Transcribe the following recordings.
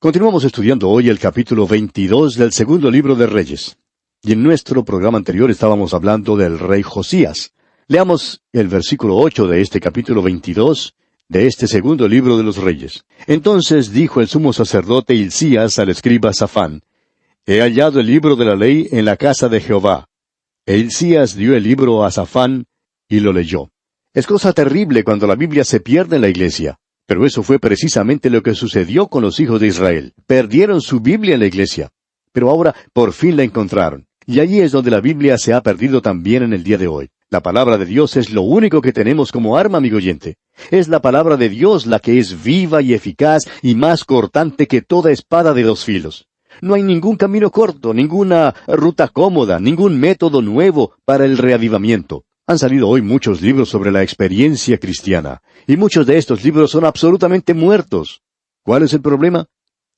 Continuamos estudiando hoy el capítulo 22 del segundo libro de Reyes. Y en nuestro programa anterior estábamos hablando del rey Josías. Leamos el versículo 8 de este capítulo 22 de este segundo libro de los Reyes. Entonces dijo el sumo sacerdote Hilcías al escriba Safán: He hallado el libro de la ley en la casa de Jehová. E Hilcías dio el libro a Safán y lo leyó. Es cosa terrible cuando la Biblia se pierde en la iglesia. Pero eso fue precisamente lo que sucedió con los hijos de Israel. Perdieron su Biblia en la iglesia. Pero ahora por fin la encontraron. Y allí es donde la Biblia se ha perdido también en el día de hoy. La palabra de Dios es lo único que tenemos como arma, amigo oyente. Es la palabra de Dios la que es viva y eficaz y más cortante que toda espada de dos filos. No hay ningún camino corto, ninguna ruta cómoda, ningún método nuevo para el reavivamiento. Han salido hoy muchos libros sobre la experiencia cristiana, y muchos de estos libros son absolutamente muertos. ¿Cuál es el problema?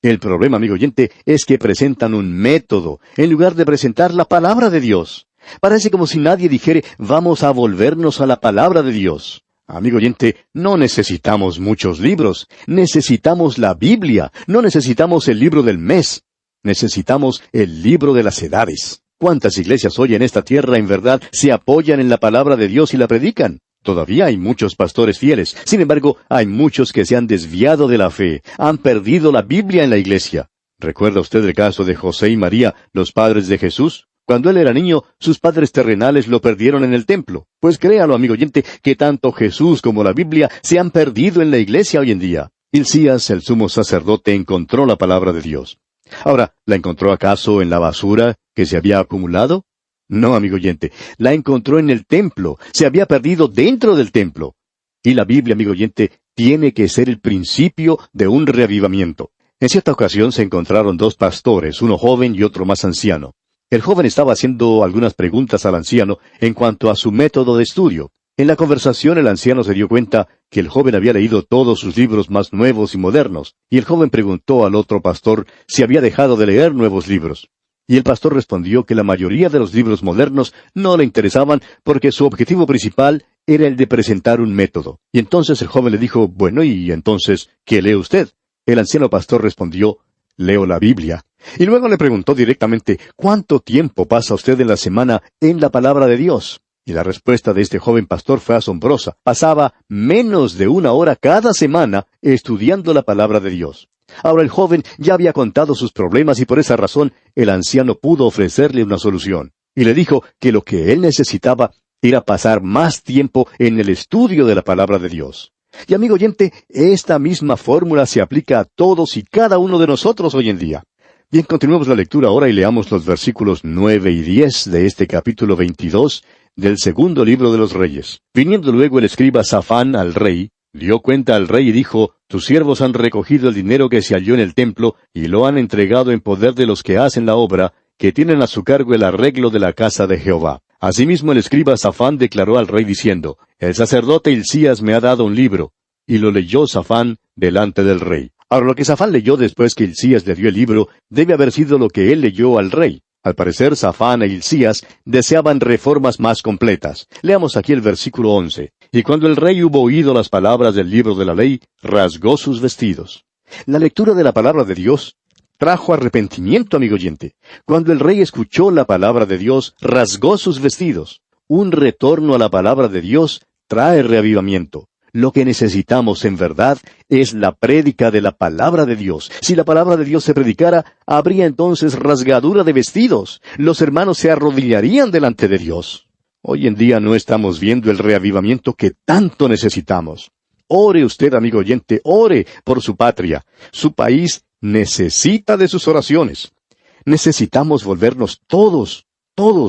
El problema, amigo oyente, es que presentan un método, en lugar de presentar la palabra de Dios. Parece como si nadie dijere, vamos a volvernos a la palabra de Dios. Amigo oyente, no necesitamos muchos libros, necesitamos la Biblia, no necesitamos el libro del mes, necesitamos el libro de las edades. ¿Cuántas iglesias hoy en esta tierra en verdad se apoyan en la palabra de Dios y la predican? Todavía hay muchos pastores fieles. Sin embargo, hay muchos que se han desviado de la fe, han perdido la Biblia en la iglesia. ¿Recuerda usted el caso de José y María, los padres de Jesús? Cuando él era niño, sus padres terrenales lo perdieron en el templo. Pues créalo, amigo oyente, que tanto Jesús como la Biblia se han perdido en la iglesia hoy en día. Hilcías, el sumo sacerdote, encontró la palabra de Dios. Ahora, ¿la encontró acaso en la basura que se había acumulado? No, amigo oyente, la encontró en el templo, se había perdido dentro del templo. Y la Biblia, amigo oyente, tiene que ser el principio de un reavivamiento. En cierta ocasión se encontraron dos pastores, uno joven y otro más anciano. El joven estaba haciendo algunas preguntas al anciano en cuanto a su método de estudio. En la conversación el anciano se dio cuenta que el joven había leído todos sus libros más nuevos y modernos, y el joven preguntó al otro pastor si había dejado de leer nuevos libros. Y el pastor respondió que la mayoría de los libros modernos no le interesaban porque su objetivo principal era el de presentar un método. Y entonces el joven le dijo, bueno, ¿y entonces qué lee usted? El anciano pastor respondió, leo la Biblia. Y luego le preguntó directamente, ¿cuánto tiempo pasa usted en la semana en la palabra de Dios? Y la respuesta de este joven pastor fue asombrosa. Pasaba menos de 1 hora cada semana estudiando la palabra de Dios. Ahora el joven ya había contado sus problemas y por esa razón el anciano pudo ofrecerle una solución. Y le dijo que lo que él necesitaba era pasar más tiempo en el estudio de la palabra de Dios. Y amigo oyente, esta misma fórmula se aplica a todos y cada uno de nosotros hoy en día. Bien, continuemos la lectura ahora y leamos los versículos 9 y 10 de este capítulo 22 del segundo libro de los Reyes. Viniendo luego el escriba Safán al rey, dio cuenta al rey y dijo, tus siervos han recogido el dinero que se halló en el templo y lo han entregado en poder de los que hacen la obra, que tienen a su cargo el arreglo de la casa de Jehová. Asimismo el escriba Safán declaró al rey diciendo, el sacerdote Hilcías me ha dado un libro. Y lo leyó Safán delante del rey. Ahora lo que Safán leyó después que Hilcías le dio el libro, debe haber sido lo que él leyó al rey. Al parecer, Safán e Hilcías deseaban reformas más completas. Leamos aquí el versículo 11. Y cuando el rey hubo oído las palabras del libro de la ley, rasgó sus vestidos. La lectura de la palabra de Dios trajo arrepentimiento, amigo oyente. Cuando el rey escuchó la palabra de Dios, rasgó sus vestidos. Un retorno a la palabra de Dios trae reavivamiento. Lo que necesitamos en verdad es la prédica de la palabra de Dios. Si la palabra de Dios se predicara, habría entonces rasgadura de vestidos. Los hermanos se arrodillarían delante de Dios. Hoy en día no estamos viendo el reavivamiento que tanto necesitamos. Ore usted, amigo oyente, ore por su patria. Su país necesita de sus oraciones. Necesitamos volvernos todos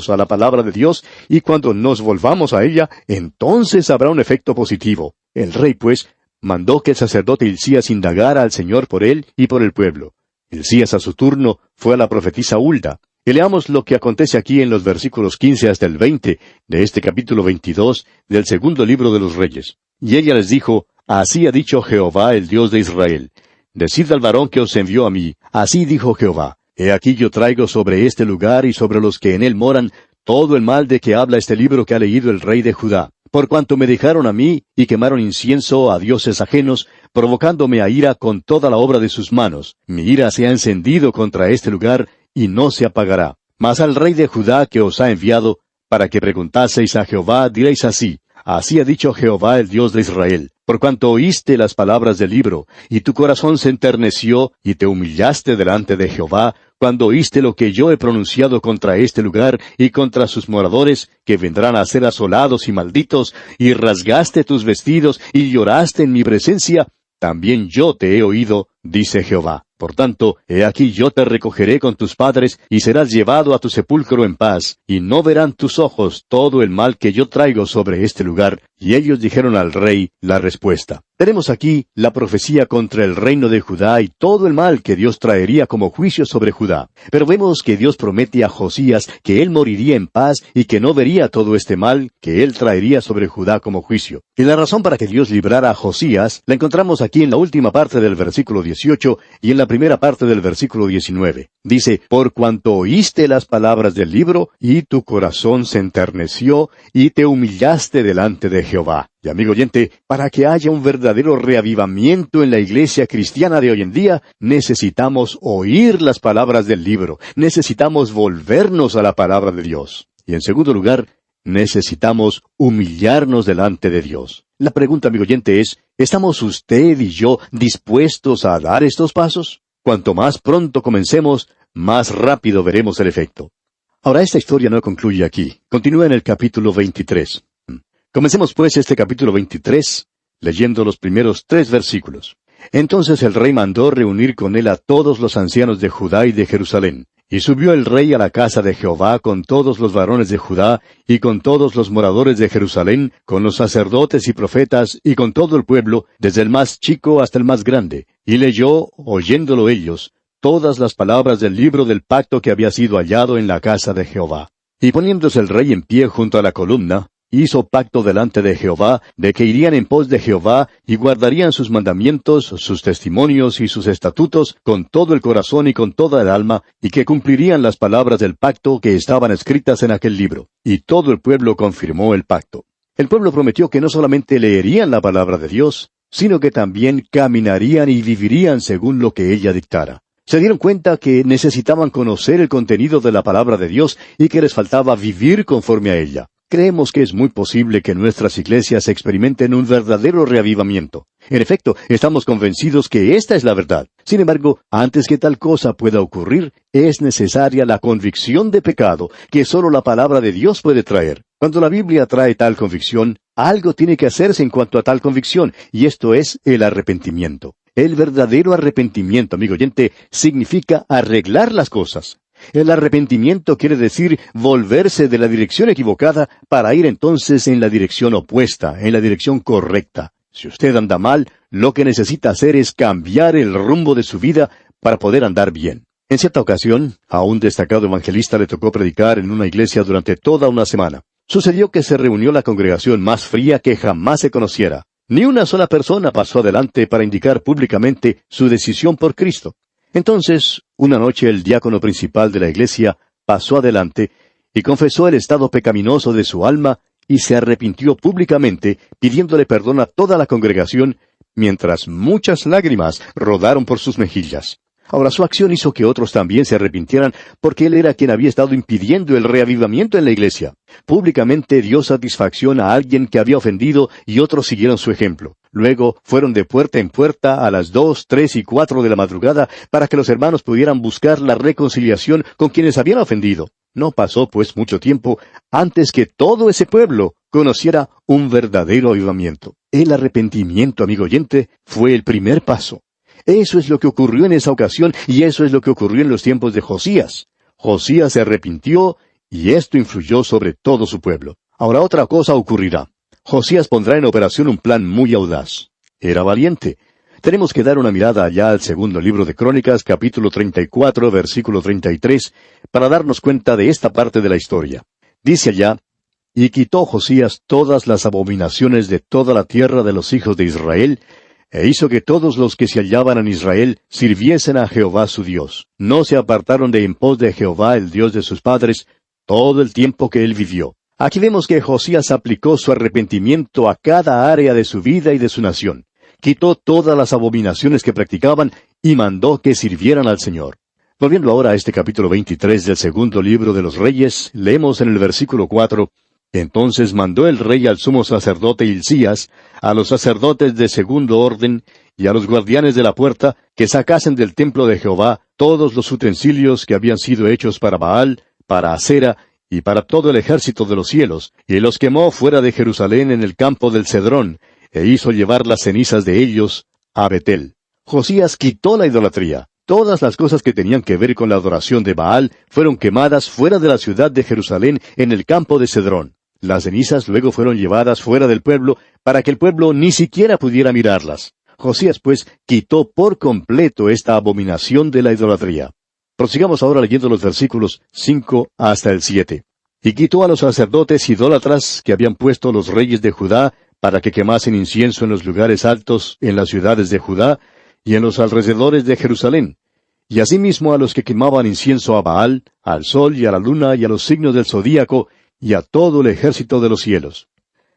a la palabra de Dios, y cuando nos volvamos a ella, entonces habrá un efecto positivo. El rey, pues, mandó que el sacerdote Hilcías indagara al Señor por él y por el pueblo. Hilcías a su turno fue a la profetisa Hulda. Y leamos lo que acontece aquí en los versículos 15 hasta el 20 de este capítulo 22 del segundo libro de los Reyes. Y ella les dijo, así ha dicho Jehová, el Dios de Israel. Decid al varón que os envió a mí, así dijo Jehová. He aquí yo traigo sobre este lugar y sobre los que en él moran todo el mal de que habla este libro que ha leído el rey de Judá. por cuanto me dejaron a mí y quemaron incienso a dioses ajenos, provocándome a ira con toda la obra de sus manos. Mi ira se ha encendido contra este lugar y no se apagará. Mas al rey de Judá que os ha enviado, para que preguntaseis a Jehová, diréis así: Así ha dicho Jehová el Dios de Israel, por cuanto oíste las palabras del libro, y tu corazón se enterneció, y te humillaste delante de Jehová, cuando oíste lo que yo he pronunciado contra este lugar y contra sus moradores, que vendrán a ser asolados y malditos, y rasgaste tus vestidos, y lloraste en mi presencia, también yo te he oído, dice Jehová. Por tanto, he aquí yo te recogeré con tus padres, y serás llevado a tu sepulcro en paz, y no verán tus ojos todo el mal que yo traigo sobre este lugar. Y ellos dijeron al rey la respuesta. Tenemos aquí la profecía contra el reino de Judá y todo el mal que Dios traería como juicio sobre Judá. Pero vemos que Dios promete a Josías que él moriría en paz y que no vería todo este mal que él traería sobre Judá como juicio. Y la razón para que Dios librara a Josías la encontramos aquí en la última parte del versículo 18 y en la primera parte del versículo 19. Dice: Por cuanto oíste las palabras del libro, y tu corazón se enterneció, y te humillaste delante de Jehová. Y amigo oyente, para que haya un verdadero reavivamiento en la iglesia cristiana de hoy en día, necesitamos oír las palabras del libro, necesitamos volvernos a la palabra de Dios. Y en segundo lugar, necesitamos humillarnos delante de Dios. La pregunta, amigo oyente, es: ¿estamos usted y yo dispuestos a dar estos pasos? Cuanto más pronto comencemos, más rápido veremos el efecto. Ahora, esta historia no concluye aquí. Continúa en el capítulo 23. Comencemos pues este capítulo 23, leyendo los primeros 3 versículos. Entonces el rey mandó reunir con él a todos los ancianos de Judá y de Jerusalén. Y subió el rey a la casa de Jehová con todos los varones de Judá, y con todos los moradores de Jerusalén, con los sacerdotes y profetas, y con todo el pueblo, desde el más chico hasta el más grande. Y leyó, oyéndolo ellos, todas las palabras del libro del pacto que había sido hallado en la casa de Jehová. Y poniéndose el rey en pie junto a la columna, hizo pacto delante de Jehová, de que irían en pos de Jehová, y guardarían sus mandamientos, sus testimonios y sus estatutos, con todo el corazón y con toda el alma, y que cumplirían las palabras del pacto que estaban escritas en aquel libro. Y todo el pueblo confirmó el pacto. El pueblo prometió que no solamente leerían la palabra de Dios, sino que también caminarían y vivirían según lo que ella dictara. Se dieron cuenta que necesitaban conocer el contenido de la palabra de Dios y que les faltaba vivir conforme a ella. Creemos que es muy posible que nuestras iglesias experimenten un verdadero reavivamiento. En efecto, estamos convencidos que esta es la verdad. Sin embargo, antes que tal cosa pueda ocurrir, es necesaria la convicción de pecado que solo la palabra de Dios puede traer. Cuando la Biblia trae tal convicción, algo tiene que hacerse en cuanto a tal convicción, y esto es el arrepentimiento. El verdadero arrepentimiento, amigo oyente, significa arreglar las cosas. El arrepentimiento quiere decir volverse de la dirección equivocada para ir entonces en la dirección opuesta, en la dirección correcta. Si usted anda mal, lo que necesita hacer es cambiar el rumbo de su vida para poder andar bien. En cierta ocasión, a un destacado evangelista le tocó predicar en una iglesia durante toda una semana. Sucedió que se reunió la congregación más fría que jamás se conociera. Ni una sola persona pasó adelante para indicar públicamente su decisión por Cristo. Entonces, una noche el diácono principal de la iglesia pasó adelante y confesó el estado pecaminoso de su alma y se arrepintió públicamente, pidiéndole perdón a toda la congregación, mientras muchas lágrimas rodaron por sus mejillas. Ahora, su acción hizo que otros también se arrepintieran, porque él era quien había estado impidiendo el reavivamiento en la iglesia. Públicamente dio satisfacción a alguien que había ofendido y otros siguieron su ejemplo. Luego fueron de puerta en puerta a las 2, 3 y 4 de la madrugada para que los hermanos pudieran buscar la reconciliación con quienes habían ofendido. No pasó, pues, mucho tiempo antes que todo ese pueblo conociera un verdadero avivamiento. El arrepentimiento, amigo oyente, fue el primer paso. Eso es lo que ocurrió en esa ocasión, y eso es lo que ocurrió en los tiempos de Josías. Josías se arrepintió, y esto influyó sobre todo su pueblo. Ahora otra cosa ocurrirá. Josías pondrá en operación un plan muy audaz. Era valiente. Tenemos que dar una mirada allá al segundo libro de Crónicas, capítulo 34, versículo 33, para darnos cuenta de esta parte de la historia. Dice allá: «Y quitó Josías todas las abominaciones de toda la tierra de los hijos de Israel, e hizo que todos los que se hallaban en Israel sirviesen a Jehová su Dios. No se apartaron de en pos de Jehová, el Dios de sus padres, todo el tiempo que él vivió». Aquí vemos que Josías aplicó su arrepentimiento a cada área de su vida y de su nación. Quitó todas las abominaciones que practicaban y mandó que sirvieran al Señor. Volviendo ahora a este capítulo 23 del segundo libro de los Reyes, leemos en el versículo 4, «Entonces mandó el rey al sumo sacerdote Hilcías, a los sacerdotes de segundo orden y a los guardianes de la puerta, que sacasen del templo de Jehová todos los utensilios que habían sido hechos para Baal, para Asera y para todo el ejército de los cielos, y los quemó fuera de Jerusalén en el campo del Cedrón, e hizo llevar las cenizas de ellos a Betel». Josías quitó la idolatría. Todas las cosas que tenían que ver con la adoración de Baal fueron quemadas fuera de la ciudad de Jerusalén en el campo de Cedrón. Las cenizas luego fueron llevadas fuera del pueblo para que el pueblo ni siquiera pudiera mirarlas. Josías, pues, quitó por completo esta abominación de la idolatría. Prosigamos ahora leyendo los versículos 5 hasta el 7. «Y quitó a los sacerdotes idólatras que habían puesto los reyes de Judá para que quemasen incienso en los lugares altos en las ciudades de Judá y en los alrededores de Jerusalén, y asimismo a los que quemaban incienso a Baal, al sol y a la luna y a los signos del zodíaco y a todo el ejército de los cielos.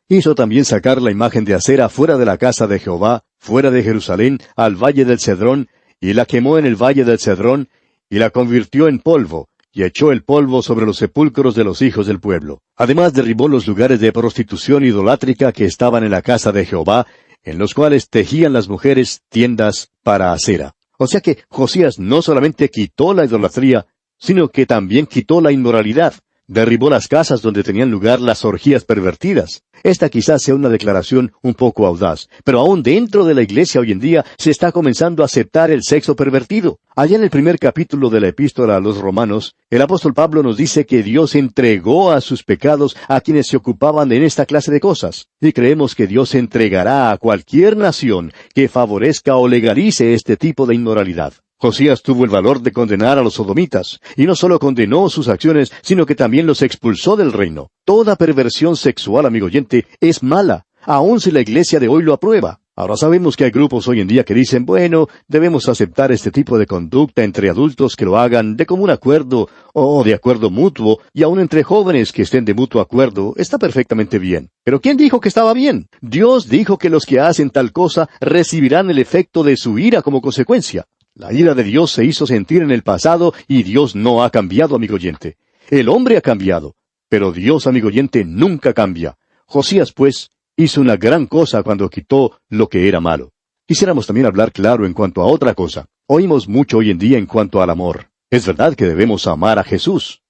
Hizo también sacar la imagen de Asera fuera de la casa de Jehová, fuera de Jerusalén, al valle del Cedrón, y la quemó en el valle del Cedrón, y la convirtió en polvo, y echó el polvo sobre los sepulcros de los hijos del pueblo. Además derribó los lugares de prostitución idolátrica que estaban en la casa de Jehová, en los cuales tejían las mujeres tiendas para Asera». O sea que Josías no solamente quitó la idolatría, sino que también quitó la inmoralidad. Derribó las casas donde tenían lugar las orgías pervertidas. Esta quizás sea una declaración un poco audaz, pero aún dentro de la iglesia hoy en día se está comenzando a aceptar el sexo pervertido. Allá en el primer capítulo de la epístola a los Romanos, el apóstol Pablo nos dice que Dios entregó a sus pecados a quienes se ocupaban en esta clase de cosas. Y creemos que Dios entregará a cualquier nación que favorezca o legalice este tipo de inmoralidad. Josías tuvo el valor de condenar a los sodomitas, y no solo condenó sus acciones, sino que también los expulsó del reino. Toda perversión sexual, amigo oyente, es mala, aun si la iglesia de hoy lo aprueba. Ahora sabemos que hay grupos hoy en día que dicen, bueno, debemos aceptar este tipo de conducta entre adultos que lo hagan de común acuerdo o de acuerdo mutuo, y aun entre jóvenes que estén de mutuo acuerdo, está perfectamente bien. Pero ¿quién dijo que estaba bien? Dios dijo que los que hacen tal cosa recibirán el efecto de su ira como consecuencia. La ira de Dios se hizo sentir en el pasado y Dios no ha cambiado, amigo oyente. El hombre ha cambiado, pero Dios, amigo oyente, nunca cambia. Josías, pues, hizo una gran cosa cuando quitó lo que era malo. Quisiéramos también hablar claro en cuanto a otra cosa. Oímos mucho hoy en día en cuanto al amor. Es verdad que debemos amar a Jesús.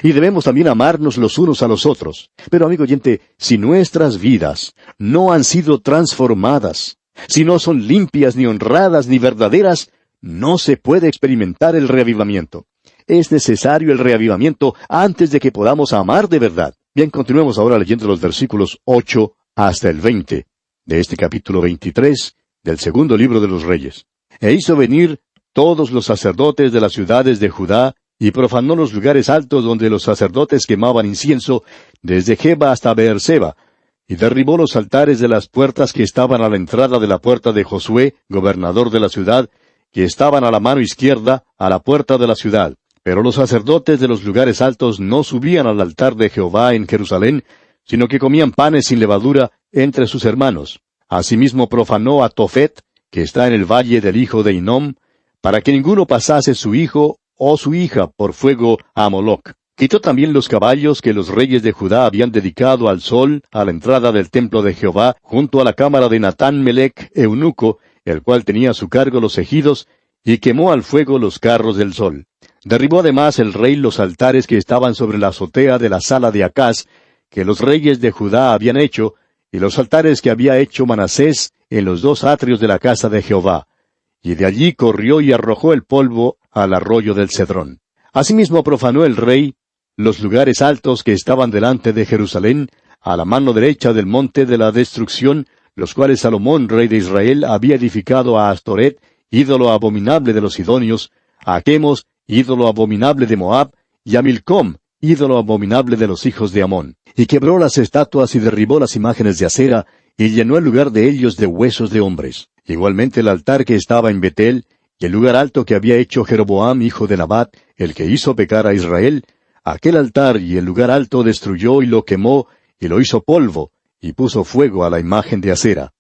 Y debemos también amarnos los unos a los otros. Pero, amigo oyente, si nuestras vidas no han sido transformadas, si no son limpias, ni honradas, ni verdaderas, no se puede experimentar el reavivamiento. Es necesario el reavivamiento antes de que podamos amar de verdad. Bien, continuemos ahora leyendo los versículos 8 hasta el 20 de este capítulo 23 del segundo libro de los Reyes. «E hizo venir todos los sacerdotes de las ciudades de Judá, y profanó los lugares altos donde los sacerdotes quemaban incienso, desde Geba hasta Beerseba, y derribó los altares de las puertas que estaban a la entrada de la puerta de Josué, gobernador de la ciudad, que estaban a la mano izquierda, a la puerta de la ciudad. Pero los sacerdotes de los lugares altos no subían al altar de Jehová en Jerusalén, sino que comían panes sin levadura entre sus hermanos. Asimismo profanó a Tofet, que está en el valle del hijo de Hinnom, para que ninguno pasase su hijo o su hija por fuego a Moloc. Quitó también los caballos que los reyes de Judá habían dedicado al sol a la entrada del templo de Jehová, junto a la cámara de Natán Melech, eunuco, el cual tenía a su cargo los ejidos, y quemó al fuego los carros del sol. Derribó además el rey los altares que estaban sobre la azotea de la sala de Acaz, que los reyes de Judá habían hecho, y los altares que había hecho Manasés en los dos atrios de la casa de Jehová. Y de allí corrió y arrojó el polvo al arroyo del Cedrón. Asimismo profanó el rey los lugares altos que estaban delante de Jerusalén, a la mano derecha del monte de la destrucción, los cuales Salomón, rey de Israel, había edificado a Astoret, ídolo abominable de los sidonios, a Chemos, ídolo abominable de Moab, y a Milcom, ídolo abominable de los hijos de Amón. Y quebró las estatuas y derribó las imágenes de acera, y llenó el lugar de ellos de huesos de hombres. Igualmente el altar que estaba en Betel, y el lugar alto que había hecho Jeroboam, hijo de Nabat, el que hizo pecar a Israel, Aquel altar y el lugar alto destruyó y lo quemó, y lo hizo polvo, y puso fuego a la imagen de acera.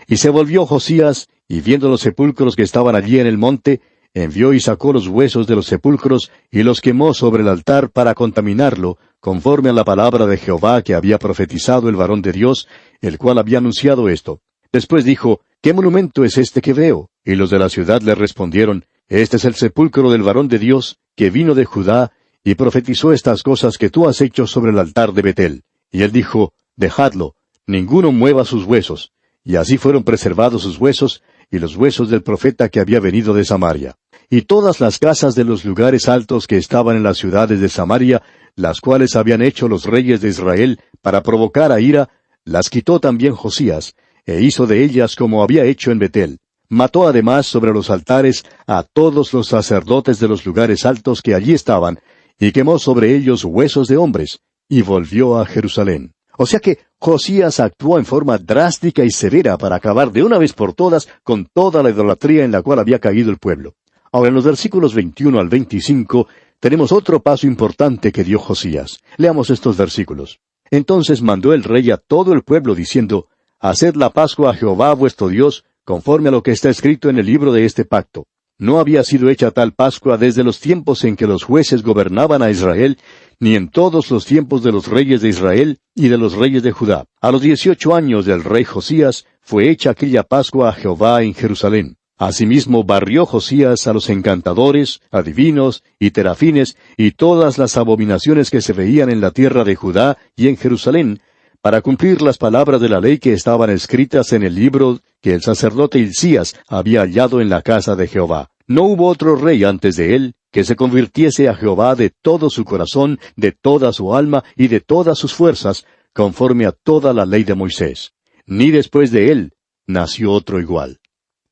Y se volvió Josías, y viendo los sepulcros que estaban allí en el monte, envió y sacó los huesos de los sepulcros, y los quemó sobre el altar para contaminarlo, conforme a la palabra de Jehová que había profetizado el varón de Dios, el cual había anunciado esto. Después dijo, ¿qué monumento es este que veo? Y los de la ciudad le respondieron, Este es el sepulcro del varón de Dios, que vino de Judá, y profetizó estas cosas que tú has hecho sobre el altar de Betel. Y él dijo, Dejadlo, ninguno mueva sus huesos. Y así fueron preservados sus huesos, y los huesos del profeta que había venido de Samaria. Y todas las casas de los lugares altos que estaban en las ciudades de Samaria, las cuales habían hecho los reyes de Israel para provocar a ira, las quitó también Josías, e hizo de ellas como había hecho en Betel. Mató además sobre los altares a todos los sacerdotes de los lugares altos que allí estaban, y quemó sobre ellos huesos de hombres, y volvió a Jerusalén. O sea que Josías actuó en forma drástica y severa para acabar de una vez por todas con toda la idolatría en la cual había caído el pueblo. Ahora, en los versículos 21 al 25, tenemos otro paso importante que dio Josías. Leamos estos versículos. Entonces mandó el rey a todo el pueblo diciendo, Haced la Pascua a Jehová vuestro Dios, conforme a lo que está escrito en el libro de este pacto. No había sido hecha tal Pascua desde los tiempos en que los jueces gobernaban a Israel, ni en todos los tiempos de los reyes de Israel y de los reyes de Judá. A los 18 años del rey Josías fue hecha aquella Pascua a Jehová en Jerusalén. Asimismo barrió Josías a los encantadores, adivinos y terafines y todas las abominaciones que se veían en la tierra de Judá y en Jerusalén, para cumplir las palabras de la ley que estaban escritas en el libro que el sacerdote Hilcías había hallado en la casa de Jehová. No hubo otro rey antes de él que se convirtiese a Jehová de todo su corazón, de toda su alma y de todas sus fuerzas, conforme a toda la ley de Moisés. Ni después de él nació otro igual.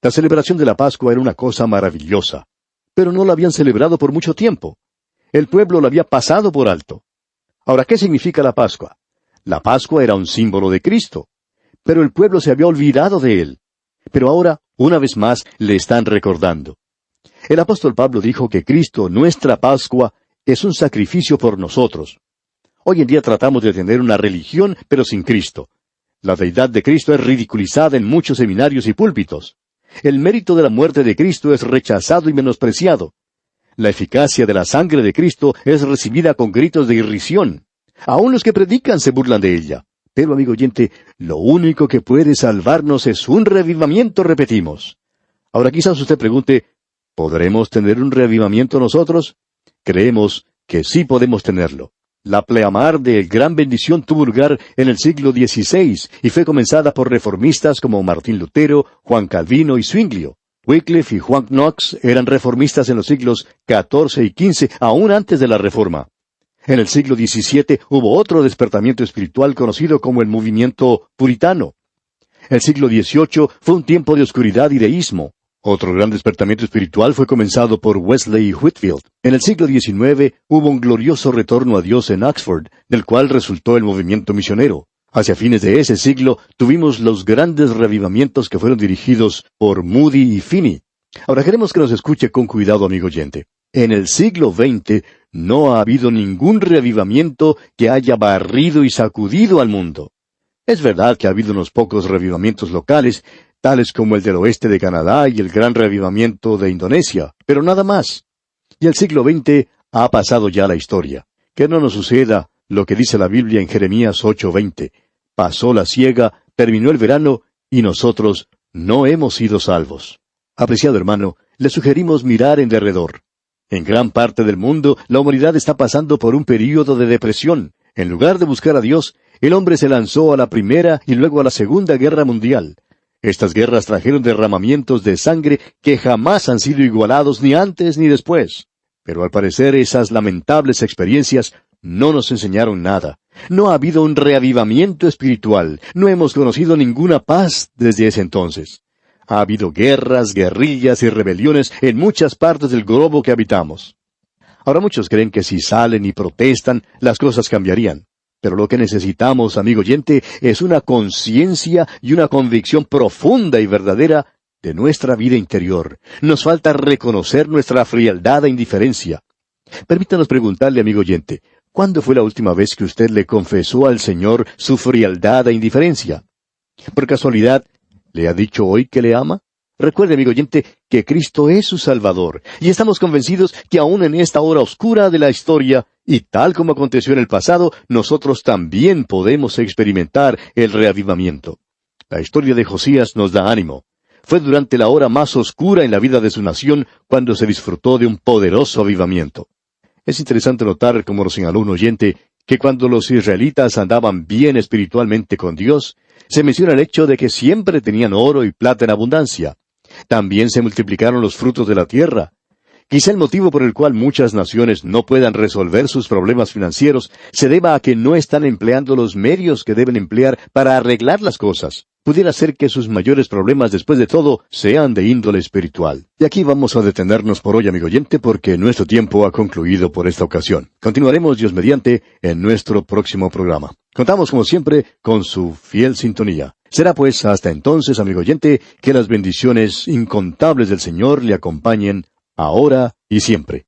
La celebración de la Pascua era una cosa maravillosa, pero no la habían celebrado por mucho tiempo. El pueblo la había pasado por alto. Ahora, ¿qué significa la Pascua? La Pascua era un símbolo de Cristo, pero el pueblo se había olvidado de él. Pero ahora, una vez más, le están recordando. El apóstol Pablo dijo que Cristo, nuestra Pascua, es un sacrificio por nosotros. Hoy en día tratamos de tener una religión, pero sin Cristo. La deidad de Cristo es ridiculizada en muchos seminarios y púlpitos. El mérito de la muerte de Cristo es rechazado y menospreciado. La eficacia de la sangre de Cristo es recibida con gritos de irrisión. Aún los que predican se burlan de ella. Pero, amigo oyente, lo único que puede salvarnos es un reavivamiento, repetimos. Ahora quizás usted pregunte, ¿podremos tener un reavivamiento nosotros? Creemos que sí podemos tenerlo. La pleamar de gran bendición tuvo lugar en el siglo XVI y fue comenzada por reformistas como Martín Lutero, Juan Calvino y Zwinglio. Wycliffe y Juan Knox eran reformistas en los siglos XIV y XV, aún antes de la Reforma. En el siglo XVII hubo otro despertamiento espiritual conocido como el movimiento puritano. El siglo XVIII fue un tiempo de oscuridad y deísmo. Otro gran despertamiento espiritual fue comenzado por Wesley y Whitefield. En el siglo XIX hubo un glorioso retorno a Dios en Oxford, del cual resultó el movimiento misionero. Hacia fines de ese siglo tuvimos los grandes reavivamientos que fueron dirigidos por Moody y Finney. Ahora queremos que nos escuche con cuidado, amigo oyente. En el siglo XX no ha habido ningún reavivamiento que haya barrido y sacudido al mundo. Es verdad que ha habido unos pocos reavivamientos locales, tales como el del oeste de Canadá y el gran reavivamiento de Indonesia, pero nada más. Y el siglo XX ha pasado ya la historia. Que no nos suceda lo que dice la Biblia en Jeremías 8:20. Pasó la siega, terminó el verano, y nosotros no hemos sido salvos. Apreciado hermano, le sugerimos mirar en derredor. En gran parte del mundo, la humanidad está pasando por un período de depresión. En lugar de buscar a Dios, el hombre se lanzó a la Primera y luego a la Segunda Guerra Mundial. Estas guerras trajeron derramamientos de sangre que jamás han sido igualados ni antes ni después. Pero al parecer esas lamentables experiencias no nos enseñaron nada. No ha habido un reavivamiento espiritual. No hemos conocido ninguna paz desde ese entonces. Ha habido guerras, guerrillas y rebeliones en muchas partes del globo que habitamos. Ahora muchos creen que si salen y protestan, las cosas cambiarían. Pero lo que necesitamos, amigo oyente, es una conciencia y una convicción profunda y verdadera de nuestra vida interior. Nos falta reconocer nuestra frialdad e indiferencia. Permítanos preguntarle, amigo oyente, ¿cuándo fue la última vez que usted le confesó al Señor su frialdad e indiferencia? ¿Por casualidad le ha dicho hoy que le ama? Recuerde, amigo oyente, que Cristo es su Salvador, y estamos convencidos que aún en esta hora oscura de la historia, y tal como aconteció en el pasado, nosotros también podemos experimentar el reavivamiento. La historia de Josías nos da ánimo. Fue durante la hora más oscura en la vida de su nación cuando se disfrutó de un poderoso avivamiento. Es interesante notar, como nos señaló un oyente, que cuando los israelitas andaban bien espiritualmente con Dios, se menciona el hecho de que siempre tenían oro y plata en abundancia. También se multiplicaron los frutos de la tierra. Quizá el motivo por el cual muchas naciones no puedan resolver sus problemas financieros se deba a que no están empleando los medios que deben emplear para arreglar las cosas. Pudiera ser que sus mayores problemas, después de todo, sean de índole espiritual. Y aquí vamos a detenernos por hoy, amigo oyente, porque nuestro tiempo ha concluido por esta ocasión. Continuaremos, Dios mediante, en nuestro próximo programa. Contamos, como siempre, con su fiel sintonía. Será pues hasta entonces, amigo oyente, que las bendiciones incontables del Señor le acompañen ahora y siempre.